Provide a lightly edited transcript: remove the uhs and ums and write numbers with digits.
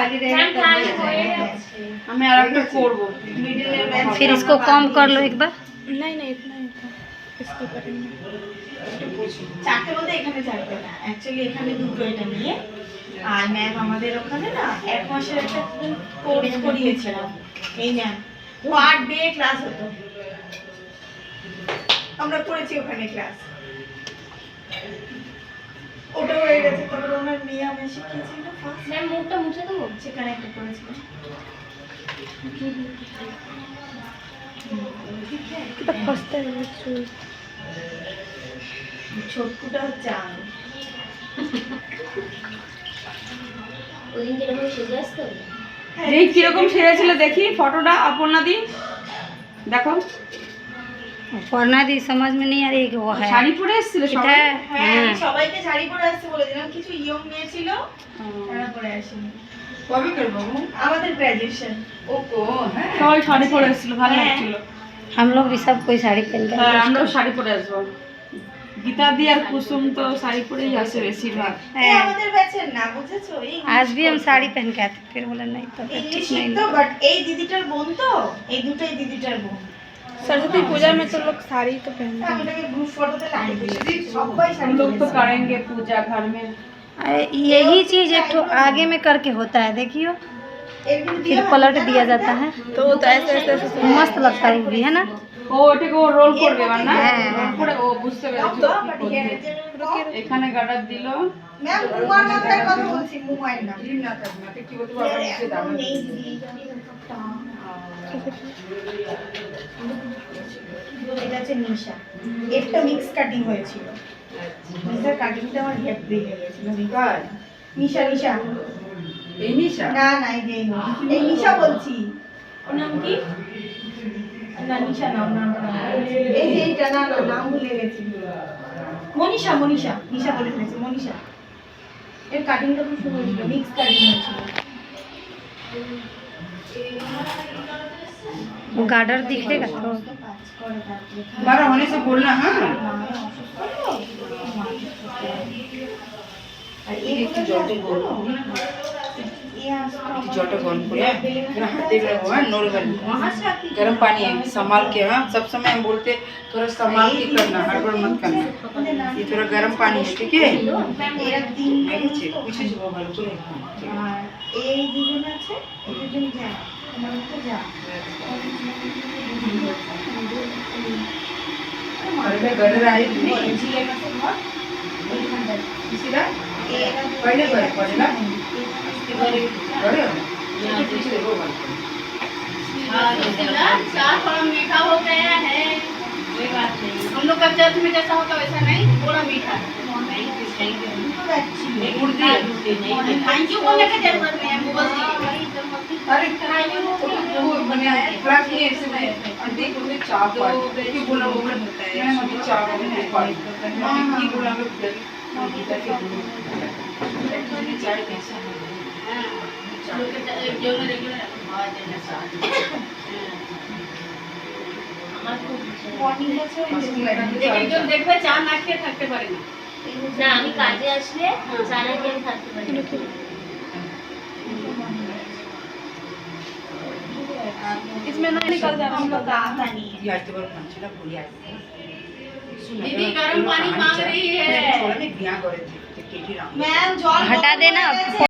खाली रहेगा हमें आराम से कोड़बो। फिर इसको कम कर लो एक बार। नहीं नहीं इतना ही था, इसको करेंगे। চারটে বলতে এখানে চারটে না, অ্যাকচুয়ালি এখানে দুটো এটা নিয়ে। আর ম্যাম আমাদের ওখানে না এক মাসের একটা কোর্স করিয়েছিল এই ম্যাম, পার ডে ক্লাস হতো, আমরা করেছি ওখানে ক্লাস। ওটা হয়ে গেছে, তারপর ওনার মেয়ে আমি শিখিয়েছিল ফার্স্ট। ম্যাম মুখটা মুছে দেবো। সেখানে একটা করেছিল। এটা ফসতে হবে চুল। ছোটকুটা হচ্ছে আমি। ওদিন কিরকম সেজে আসতো? এই কিরকম সেরেছিল দেখি ফটোটা অপর্ণা দি দেখো। पढ़ना दी समझ में नहीं आ रही कि वो है শাড়ি পরে এসেছিল সবাই। হ্যাঁ সবাইকে শাড়ি পরে আসতে বলেছিলাম, কিছু ইয়ং মেয়ে ছিল তারা পরে আসেনি। কবে করব আমাদের গ্র্যাজুয়েশন। ওকো হ্যাঁ সবাই শাড়ি পরে এসেছিল, ভালো লাগছিল। हम लोग भी सब कोई साड़ी पहन के হ্যাঁ আমরাও শাড়ি পরে আসবো। গীতা দি আর কুসুম তো শাড়ি পরেই আসে বেশিরভাগ। এই আমাদের ব্যাচের না, বুঝেছো? এই आज भी हम साड़ी पहन के आते, फिर बोला नहीं तो इंग्लिश ठीक नहीं तो, बट এই দিদিটার বোন তো, এই দুটোই দিদিটার বোন। सरस्वती पूजा में तो लोग साड़ी तो पहनते हैं। আমাদেরকে গ্রুপ ফটোতে লাগিয়ে দিয়েছি, সবাই শাড়ি हम लोग तो পরেছে। करेंगे पूजा घर में। अरे यही चीज एक ठो आगे में करके होता है, देखियो এর কিন্তু फिर पलट दिया जाता है, तो वो तो ऐसे ऐसे ऐसे मस्त लगता है वो भी, है ना? ও ওটাকে ও রোল করবে না? হ্যাঁ, রোল করে ও বুঝতে পেরেছে তো কি বাট করবে। এখানে গার্ডার দিল। ম্যাম মুমার মাথায় কথা বলছি, মুমায়ের না। কি বলতে পারবো নিচে দাঁড়ানো। নেই দিদি, জানি না সবটা। এটা হচ্ছে নিশা, একটা মিক্স কাটিং হয়েছিল। নিশার কাটিংটা আমার হেভি লেগেছিল। নিশা নিশা এই নিশা না না, এই যে এই নিশা বলছি। ওর নাম কি? না নিশা না, ওর নামটা না। এই যে এইটা, না না নাম ভুলে গেছি। মনীষা মনীষা, নিশা বলে ফেলেছি, মনীষা। এর কাটিংটা খুব সুন্দর ছিল, মিক্স কাটিং হয়েছিল। वो गार्डर दिखेगा तो बड़ा होने से बोलना। हाँ जटा गरम करे हाथे में वो है नॉर्मल गर्म पानी है, संभाल के। हाँ सब समय हम बोलते थोड़ा संभाल के करना, हड़बड़ मत करना। ये थोड़ा गर्म पानी है, ठीक है? এরা তিন पीछे से वो भालो को আর এই দুজন আছে, এই দুজন যায় আমার তো যা। हमारे में घर आई थी ঝিলের কাছে ঘর, ওইখানটা। किसीरा এরা पहले घर पड़ेगा ঘরে बड़े पीछे देखो भाई। चार थोड़ा मीठा हो गया है, कोई बात नहीं। हम लोग का चर्च में जैसा होता वैसा नहीं, थोड़ा मीठा। थैंक यू बोलने की जरूरत नहीं है, गूगल जी। अरे वो बने क्लास में ऐसे में आंटी को ने चाय पाई क्यों बोला वो होता है मैं अभी चाय नहीं पाई की बोला मैं गीता के बोल एक्चुअली चाय कैसे हां जो मैं रेगुलर बहुत देना चाहती আমার খুব মর্নিং আছে, একজন দেখবে চা না খেয়ে থাকতে পারে না। না আমি কাজে আসলে চা না খেয়ে আমি থাকতে পারি না। इसमें ना निकल जाना, हम लोग का आता नहीं है। ये आज तो बड़ा पंचला बोली आज दीदी गर्म पानी मांग रही है। छोड़ने बिया करे थे केटी राम मैम जॉल हटा देना।